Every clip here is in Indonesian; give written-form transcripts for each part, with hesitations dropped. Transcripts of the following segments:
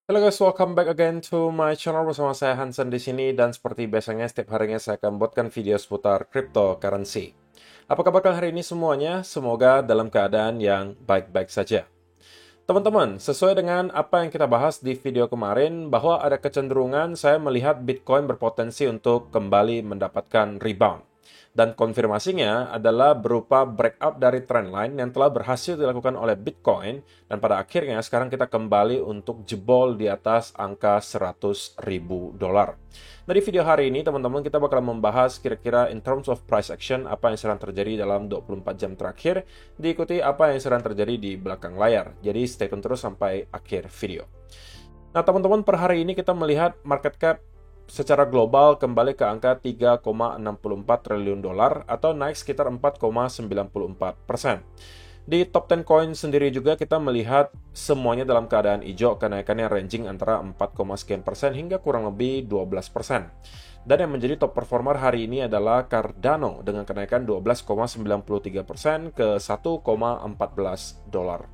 Halo guys, welcome back again to my channel bersama saya Hansen di sini dan seperti biasanya setiap harinya saya akan buatkan video seputar cryptocurrency. Apa kabar kalian hari ini semuanya? Semoga dalam keadaan yang baik-baik saja. Teman-teman, sesuai dengan apa yang kita bahas di video kemarin bahwa ada kecenderungan saya melihat Bitcoin berpotensi untuk kembali mendapatkan rebound. Dan konfirmasinya adalah berupa breakout dari trendline yang telah berhasil dilakukan oleh Bitcoin dan pada akhirnya sekarang kita kembali untuk jebol di atas angka 100.000 dolar. Nah, di video hari ini teman-teman kita bakal membahas kira-kira in terms of price action apa yang sedang terjadi dalam 24 jam terakhir diikuti apa yang sedang terjadi di belakang layar. Jadi stay tune terus sampai akhir video. Nah, teman-teman, per hari ini kita melihat market cap secara global kembali ke angka 3,64 triliun dolar atau naik sekitar 4,94%. Di top 10 coin sendiri juga kita melihat semuanya dalam keadaan hijau, kenaikannya ranging antara 4, sekian persen hingga kurang lebih 12%. Dan yang menjadi top performer hari ini adalah Cardano dengan kenaikan 12,93% ke 1,14 dolar.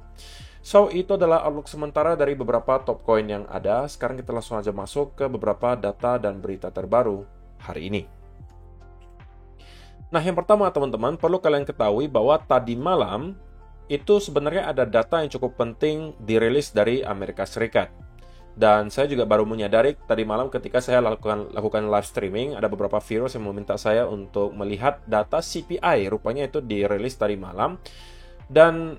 So, itu adalah outlook sementara dari beberapa top coin yang ada. Sekarang kita langsung aja masuk ke beberapa data dan berita terbaru hari ini. Nah, yang pertama teman-teman, perlu kalian ketahui bahwa tadi malam itu sebenarnya ada data yang cukup penting dirilis dari Amerika Serikat. Dan saya juga baru menyadari tadi malam ketika saya lakukan live streaming, ada beberapa viewers yang meminta saya untuk melihat data CPI. Rupanya itu dirilis tadi malam. Dan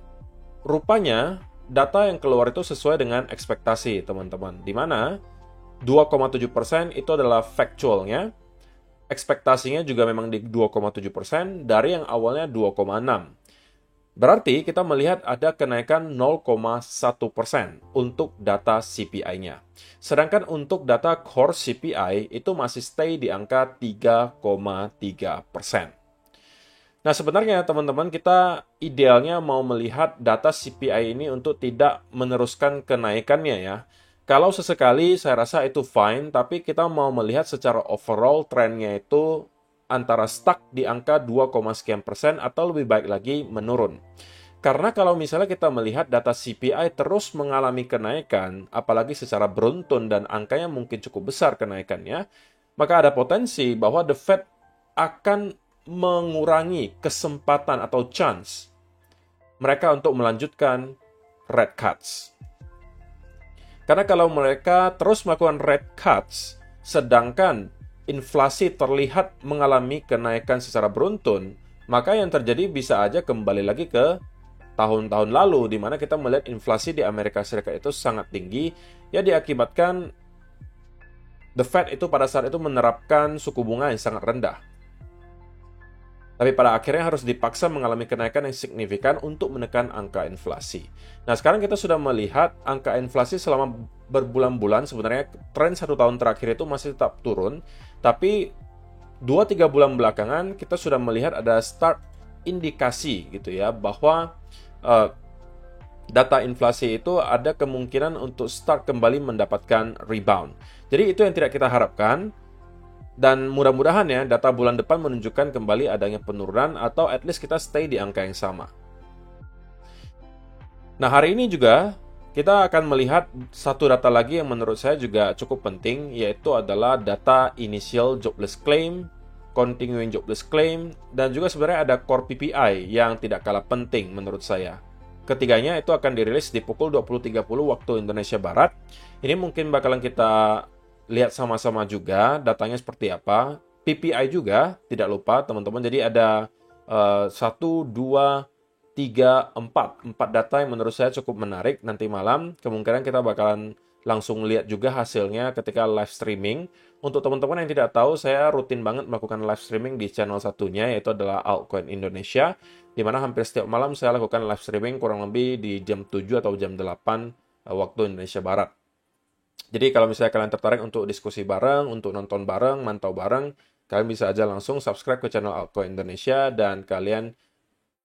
rupanya data yang keluar itu sesuai dengan ekspektasi, teman-teman. Di mana 2,7% itu adalah factualnya, ekspektasinya juga memang di 2,7% dari yang awalnya 2,6. Berarti kita melihat ada kenaikan 0,1% untuk data CPI-nya. Sedangkan untuk data core CPI itu masih stay di angka 3,3%. Nah, sebenarnya teman-teman kita idealnya mau melihat data CPI ini untuk tidak meneruskan kenaikannya ya. Kalau sesekali saya rasa itu fine, tapi kita mau melihat secara overall trennya itu antara stuck di angka 2, sekian persen atau lebih baik lagi menurun. Karena kalau misalnya kita melihat data CPI terus mengalami kenaikan, apalagi secara beruntun dan angkanya mungkin cukup besar kenaikannya, maka ada potensi bahwa The Fed akan mengurangi kesempatan atau chance mereka untuk melanjutkan rate cuts. Karena kalau mereka terus melakukan rate cuts, sedangkan inflasi terlihat mengalami kenaikan secara beruntun, maka yang terjadi bisa aja kembali lagi ke tahun-tahun lalu, di mana kita melihat inflasi di Amerika Serikat itu sangat tinggi, ya diakibatkan The Fed itu pada saat itu menerapkan suku bunga yang sangat rendah. Tapi pada akhirnya harus dipaksa mengalami kenaikan yang signifikan untuk menekan angka inflasi. Nah, sekarang kita sudah melihat angka inflasi selama berbulan-bulan, sebenarnya tren 1 tahun terakhir itu masih tetap turun, tapi 2-3 bulan belakangan kita sudah melihat ada start indikasi gitu ya, bahwa data inflasi itu ada kemungkinan untuk start kembali mendapatkan rebound. Jadi itu yang tidak kita harapkan. Dan mudah-mudahan ya, data bulan depan menunjukkan kembali adanya penurunan atau at least kita stay di angka yang sama. Nah, hari ini juga kita akan melihat satu data lagi yang menurut saya juga cukup penting, yaitu adalah data initial jobless claim, continuing jobless claim, dan juga sebenarnya ada core PPI yang tidak kalah penting menurut saya. Ketiganya itu akan dirilis di pukul 20.30 waktu Indonesia Barat. Ini mungkin bakalan kita lihat sama-sama juga datanya seperti apa. PPI juga, tidak lupa teman-teman. Jadi ada 1, 2, 3, 4. 4 data yang menurut saya cukup menarik nanti malam. Kemungkinan kita bakalan langsung lihat juga hasilnya ketika live streaming. Untuk teman-teman yang tidak tahu, saya rutin banget melakukan live streaming di channel satunya, yaitu adalah Altcoin Indonesia, di mana hampir setiap malam saya lakukan live streaming kurang lebih di jam 7 atau jam 8 waktu Indonesia Barat. Jadi kalau misalnya kalian tertarik untuk diskusi bareng, untuk nonton bareng, mantau bareng, kalian bisa aja langsung subscribe ke channel Altcoin Indonesia dan kalian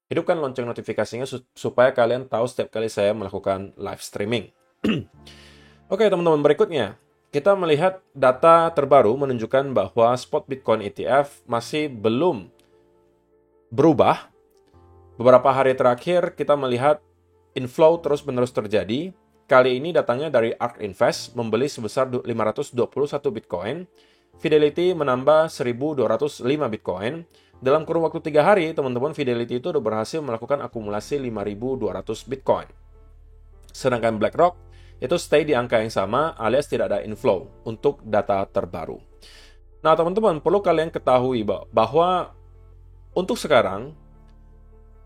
hidupkan lonceng notifikasinya supaya kalian tahu setiap kali saya melakukan live streaming. Oke teman-teman, berikutnya kita melihat data terbaru menunjukkan bahwa spot Bitcoin ETF masih belum berubah. Beberapa hari terakhir kita melihat inflow terus-menerus terjadi. Kali ini datangnya dari ARK Invest, membeli sebesar 521 Bitcoin. Fidelity menambah 1.205 Bitcoin. Dalam kurun waktu 3 hari, teman-teman, Fidelity itu udah berhasil melakukan akumulasi 5.200 Bitcoin. Sedangkan BlackRock itu stay di angka yang sama alias tidak ada inflow untuk data terbaru. Nah, teman-teman, perlu kalian ketahui bahwa untuk sekarang,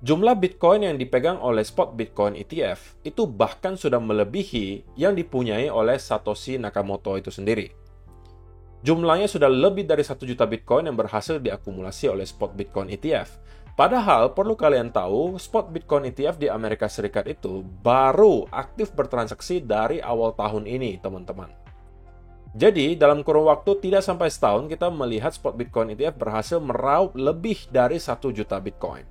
jumlah Bitcoin yang dipegang oleh spot Bitcoin ETF itu bahkan sudah melebihi yang dipunyai oleh Satoshi Nakamoto itu sendiri. Jumlahnya sudah lebih dari 1 juta Bitcoin yang berhasil diakumulasi oleh spot Bitcoin ETF. Padahal perlu kalian tahu, spot Bitcoin ETF di Amerika Serikat itu baru aktif bertransaksi dari awal tahun ini, teman-teman. Jadi, dalam kurun waktu tidak sampai setahun, kita melihat spot Bitcoin ETF berhasil meraup lebih dari 1 juta Bitcoin.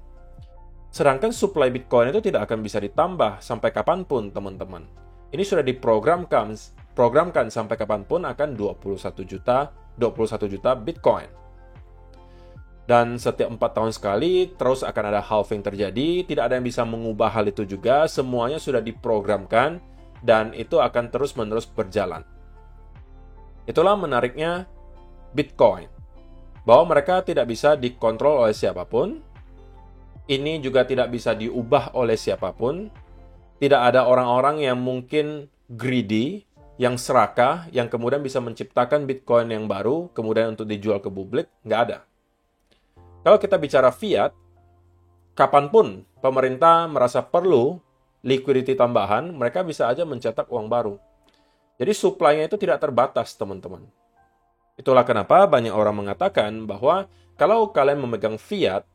Sedangkan supply Bitcoin itu tidak akan bisa ditambah sampai kapanpun, teman-teman. Ini sudah diprogramkan sampai kapanpun akan 21 juta Bitcoin. Dan setiap 4 tahun sekali, terus akan ada halving terjadi, tidak ada yang bisa mengubah hal itu juga, semuanya sudah diprogramkan, dan itu akan terus-menerus berjalan. Itulah menariknya Bitcoin, bahwa mereka tidak bisa dikontrol oleh siapapun. Ini juga tidak bisa diubah oleh siapapun. Tidak ada orang-orang yang mungkin greedy, yang serakah, yang kemudian bisa menciptakan Bitcoin yang baru, kemudian untuk dijual ke publik. Nggak ada. Kalau kita bicara fiat, kapanpun pemerintah merasa perlu liquidity tambahan, mereka bisa aja mencetak uang baru. Jadi supply-nya itu tidak terbatas, teman-teman. Itulah kenapa banyak orang mengatakan bahwa kalau kalian memegang fiat,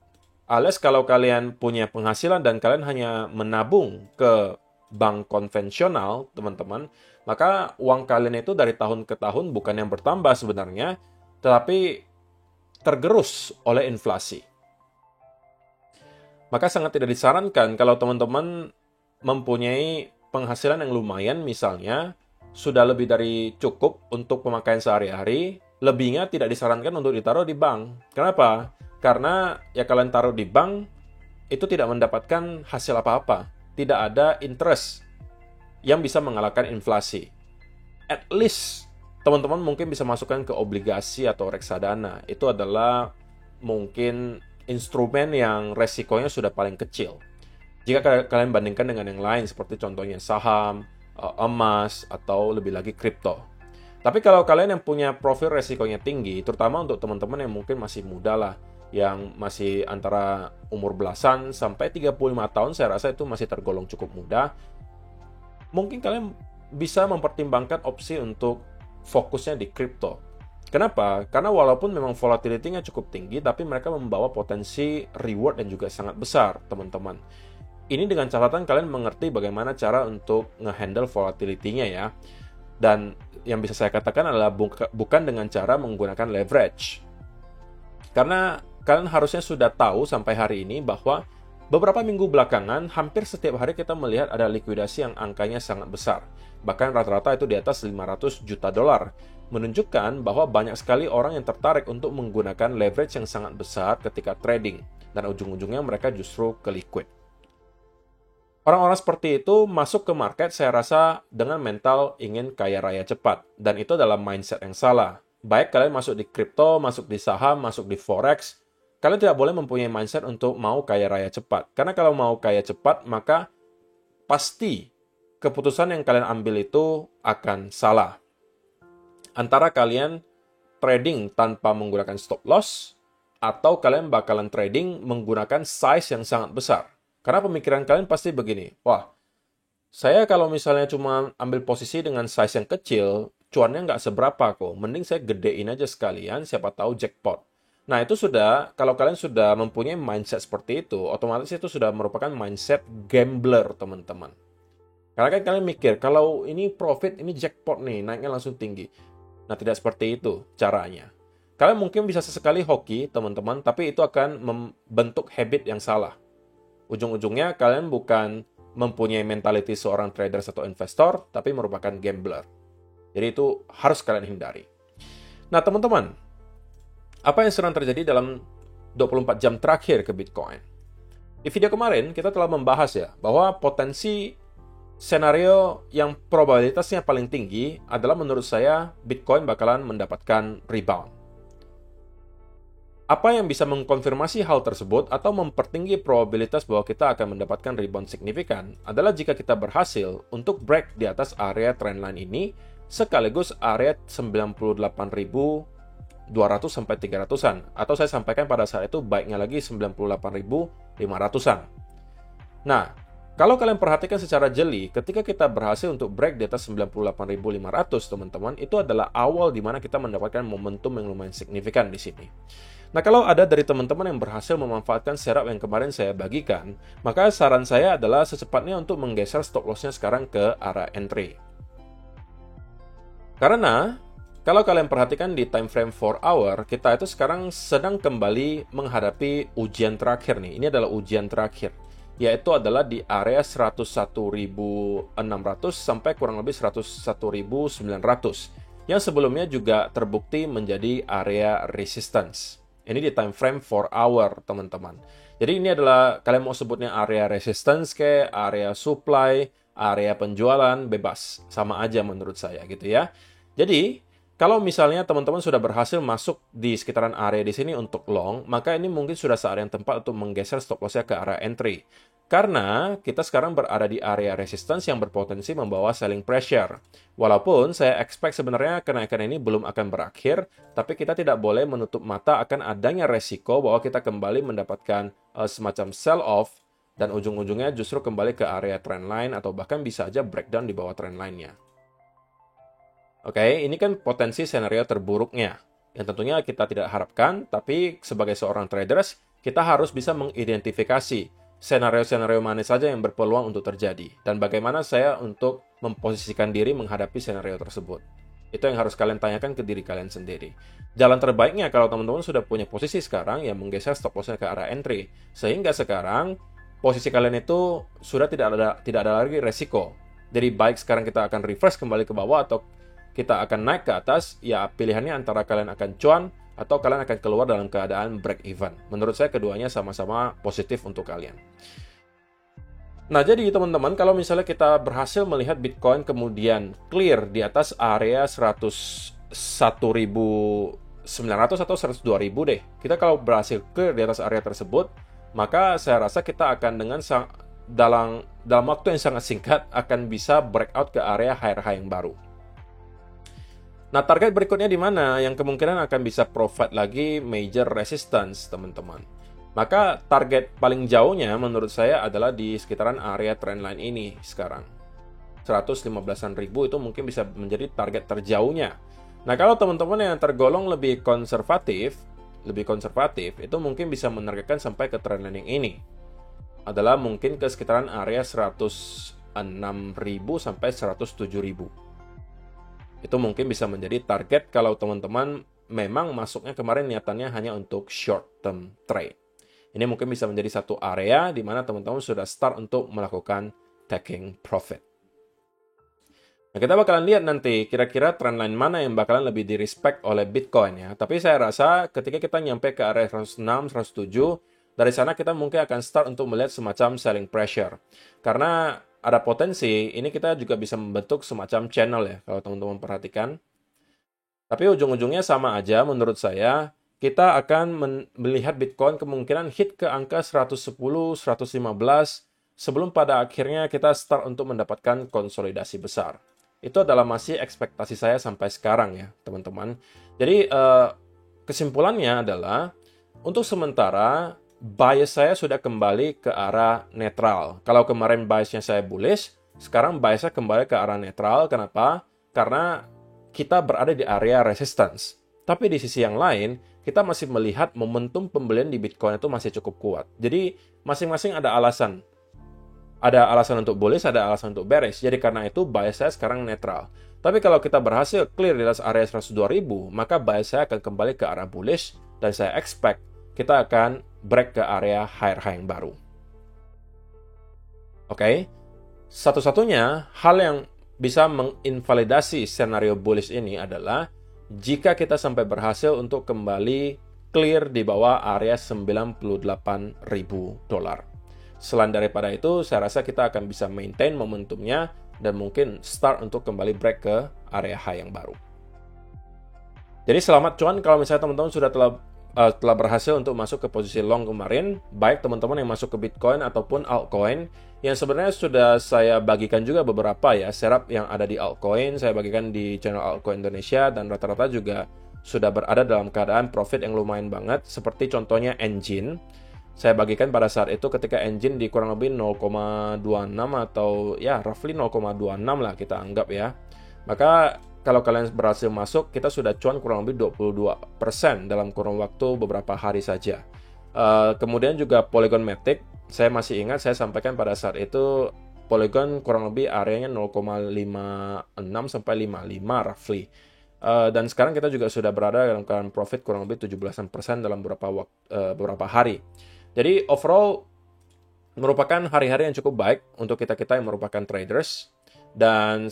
alias kalau kalian punya penghasilan dan kalian hanya menabung ke bank konvensional, teman-teman, maka uang kalian itu dari tahun ke tahun bukan yang bertambah sebenarnya, tetapi tergerus oleh inflasi. Maka sangat tidak disarankan kalau teman-teman mempunyai penghasilan yang lumayan, misalnya, sudah lebih dari cukup untuk pemakaian sehari-hari, lebihnya tidak disarankan untuk ditaruh di bank. Kenapa? Karena ya kalian taruh di bank, itu tidak mendapatkan hasil apa-apa. Tidak ada interest yang bisa mengalahkan inflasi. At least, teman-teman mungkin bisa masukkan ke obligasi atau reksadana. Itu adalah mungkin instrumen yang resikonya sudah paling kecil. Jika kalian bandingkan dengan yang lain, seperti contohnya saham, emas, atau lebih lagi kripto. Tapi kalau kalian yang punya profil resikonya tinggi, terutama untuk teman-teman yang mungkin masih muda lah, yang masih antara umur belasan sampai 35 tahun, saya rasa itu masih tergolong cukup muda. Mungkin kalian bisa mempertimbangkan opsi untuk fokusnya di kripto. Kenapa? Karena walaupun memang volatility-nya cukup tinggi, tapi mereka membawa potensi reward dan juga sangat besar, teman-teman. Ini dengan catatan kalian mengerti bagaimana cara untuk nge-handle volatility-nya ya. Dan yang bisa saya katakan adalah bukan dengan cara menggunakan leverage. Karena kalian harusnya sudah tahu sampai hari ini bahwa beberapa minggu belakangan, hampir setiap hari kita melihat ada likuidasi yang angkanya sangat besar. Bahkan rata-rata itu di atas 500 juta dolar. Menunjukkan bahwa banyak sekali orang yang tertarik untuk menggunakan leverage yang sangat besar ketika trading. Dan ujung-ujungnya mereka justru ke liquid. Orang-orang seperti itu masuk ke market saya rasa dengan mental ingin kaya raya cepat. Dan itu adalah mindset yang salah. Baik kalian masuk di kripto, masuk di saham, masuk di forex, kalian tidak boleh mempunyai mindset untuk mau kaya raya cepat. Karena kalau mau kaya cepat, maka pasti keputusan yang kalian ambil itu akan salah. Antara kalian trading tanpa menggunakan stop loss, atau kalian bakalan trading menggunakan size yang sangat besar. Karena pemikiran kalian pasti begini, wah, saya kalau misalnya cuma ambil posisi dengan size yang kecil, cuannya nggak seberapa kok. Mending saya gedein aja sekalian, siapa tahu jackpot. Nah, itu sudah, kalau kalian sudah mempunyai mindset seperti itu, otomatis itu sudah merupakan mindset gambler, teman-teman. Karena kan kalian mikir, kalau ini profit, ini jackpot nih, naiknya langsung tinggi. Nah, tidak seperti itu caranya. Kalian mungkin bisa sesekali hoki, teman-teman, tapi itu akan membentuk habit yang salah. Ujung-ujungnya, kalian bukan mempunyai mentality seorang trader atau investor, tapi merupakan gambler. Jadi itu harus kalian hindari. Nah, teman-teman, apa yang sedang terjadi dalam 24 jam terakhir ke Bitcoin? Di video kemarin, kita telah membahas ya, bahwa potensi Skenario yang probabilitasnya paling tinggi adalah menurut saya Bitcoin bakalan mendapatkan rebound. Apa yang bisa mengkonfirmasi hal tersebut atau mempertinggi probabilitas bahwa kita akan mendapatkan rebound signifikan adalah jika kita berhasil untuk break di atas area trendline ini sekaligus area 98.200 sampai 300-an, atau saya sampaikan pada saat itu baiknya lagi 98.500-an. Nah, kalau kalian perhatikan secara jeli, ketika kita berhasil untuk break di atas 98.500, teman-teman, itu adalah awal di mana kita mendapatkan momentum yang lumayan signifikan di sini. Nah, kalau ada dari teman-teman yang berhasil memanfaatkan setup yang kemarin saya bagikan, maka saran saya adalah secepatnya untuk menggeser stop loss-nya sekarang ke arah entry. Karena, kalau kalian perhatikan di time frame 4 hour, kita itu sekarang sedang kembali menghadapi ujian terakhir nih. Ini adalah ujian terakhir, yaitu adalah di area 101.600 sampai kurang lebih 101.900, yang sebelumnya juga terbukti menjadi area resistance. Ini di time frame 4 hour, teman-teman. Jadi ini adalah, kalian mau sebutnya area resistance ke area supply, area penjualan, bebas. Sama aja menurut saya gitu ya. Jadi, kalau misalnya teman-teman sudah berhasil masuk di sekitaran area di sini untuk long, maka ini mungkin sudah saat yang tepat untuk menggeser stop loss-nya ke arah entry. Karena kita sekarang berada di area resistance yang berpotensi membawa selling pressure. Walaupun saya expect sebenarnya kenaikan ini belum akan berakhir, tapi kita tidak boleh menutup mata akan adanya resiko bahwa kita kembali mendapatkan semacam sell-off dan ujung-ujungnya justru kembali ke area trendline atau bahkan bisa aja breakdown di bawah trendline-nya. Oke, ini kan potensi skenario terburuknya, yang tentunya kita tidak harapkan, tapi sebagai seorang traders, kita harus bisa mengidentifikasi skenario-skenario mana saja yang berpeluang untuk terjadi, dan bagaimana saya untuk memposisikan diri menghadapi skenario tersebut. Itu yang harus kalian tanyakan ke diri kalian sendiri. Jalan terbaiknya kalau teman-teman sudah punya posisi sekarang, ya menggeser stop loss-nya ke arah entry, sehingga sekarang posisi kalian itu sudah tidak ada lagi resiko. Jadi baik sekarang kita akan reverse kembali ke bawah atau kita akan naik ke atas, ya pilihannya antara kalian akan cuan atau kalian akan keluar dalam keadaan break even. Menurut saya keduanya sama-sama positif untuk kalian. Nah, jadi teman-teman, kalau misalnya kita berhasil melihat Bitcoin kemudian clear di atas area 101.900 atau 102.000 deh. Kita kalau berhasil clear di atas area tersebut, maka saya rasa kita akan dengan dalam waktu yang sangat singkat akan bisa breakout ke area high yang baru. Nah, target berikutnya di mana yang kemungkinan akan bisa provide lagi major resistance, teman-teman. Maka target paling jauhnya menurut saya adalah di sekitaran area trendline ini sekarang. 115.000 itu mungkin bisa menjadi target terjauhnya. Nah, kalau teman-teman yang tergolong lebih konservatif, itu mungkin bisa menargetkan sampai ke trendline yang ini. Adalah mungkin ke sekitaran area 106.000 sampai 107.000. Itu mungkin bisa menjadi target kalau teman-teman memang masuknya kemarin niatannya hanya untuk short term trade. Ini mungkin bisa menjadi satu area di mana teman-teman sudah start untuk melakukan taking profit. Nah, kita bakalan lihat nanti kira-kira trendline mana yang bakalan lebih di-respect oleh Bitcoin ya. Tapi saya rasa ketika kita nyampe ke area 106, 107, dari sana kita mungkin akan start untuk melihat semacam selling pressure. Karena ada potensi, ini kita juga bisa membentuk semacam channel ya, kalau teman-teman perhatikan. Tapi ujung-ujungnya sama aja menurut saya, kita akan melihat Bitcoin kemungkinan hit ke angka 110, 115, sebelum pada akhirnya kita start untuk mendapatkan konsolidasi besar. Itu adalah masih ekspektasi saya sampai sekarang ya, teman-teman. Jadi, kesimpulannya adalah, untuk sementara, bias saya sudah kembali ke arah netral. Kalau kemarin biasnya saya bullish, sekarang biasnya kembali ke arah netral. Kenapa? Karena kita berada di area resistance. Tapi di sisi yang lain, kita masih melihat momentum pembelian di Bitcoin itu masih cukup kuat. Jadi masing-masing ada alasan. Ada alasan untuk bullish, ada alasan untuk bearish. Jadi karena itu bias saya sekarang netral. Tapi kalau kita berhasil clear di atas area 102.000, maka bias saya akan kembali ke arah bullish dan saya expect kita akan break ke area high yang baru. Oke. Satu-satunya hal yang bisa menginvalidasi skenario bullish ini adalah jika kita sampai berhasil untuk kembali clear di bawah area $98.000. Selain daripada itu, saya rasa kita akan bisa maintain momentumnya dan mungkin start untuk kembali break ke area high yang baru. Jadi selamat cuan kalau misalnya teman-teman sudah telah berhasil untuk masuk ke posisi long kemarin, baik teman-teman yang masuk ke Bitcoin ataupun altcoin, yang sebenarnya sudah saya bagikan juga beberapa ya, setup yang ada di altcoin, saya bagikan di channel Altcoin Indonesia, dan rata-rata juga sudah berada dalam keadaan profit yang lumayan banget, seperti contohnya Engine. Saya bagikan pada saat itu ketika Engine di kurang lebih 0,26 atau ya roughly 0,26 lah kita anggap ya. Maka kalau kalian berhasil masuk, kita sudah cuan kurang lebih 22% dalam kurun waktu beberapa hari saja. Kemudian juga Polygon Matic, saya masih ingat saya sampaikan pada saat itu Polygon kurang lebih areanya 0,56 sampai 55 roughly. Dan sekarang kita juga sudah berada dalam keadaan profit kurang lebih 17% dalam beberapa hari. Jadi overall merupakan hari-hari yang cukup baik untuk kita-kita yang merupakan traders, dan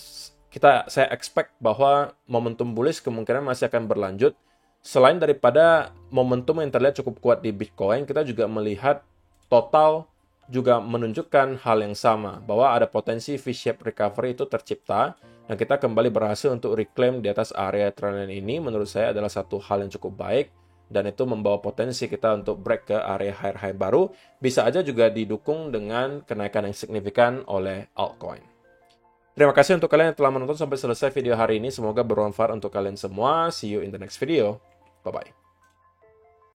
saya expect bahwa momentum bullish kemungkinan masih akan berlanjut. Selain daripada momentum yang terlihat cukup kuat di Bitcoin, kita juga melihat total juga menunjukkan hal yang sama, bahwa ada potensi V-shape recovery itu tercipta, dan kita kembali berhasil untuk reclaim di atas area trendline ini. Menurut saya adalah satu hal yang cukup baik, dan itu membawa potensi kita untuk break ke area high baru, bisa aja juga didukung dengan kenaikan yang signifikan oleh altcoin. Terima kasih untuk kalian yang telah menonton sampai selesai video hari ini, semoga bermanfaat untuk kalian semua. See you in the next video. Bye-bye.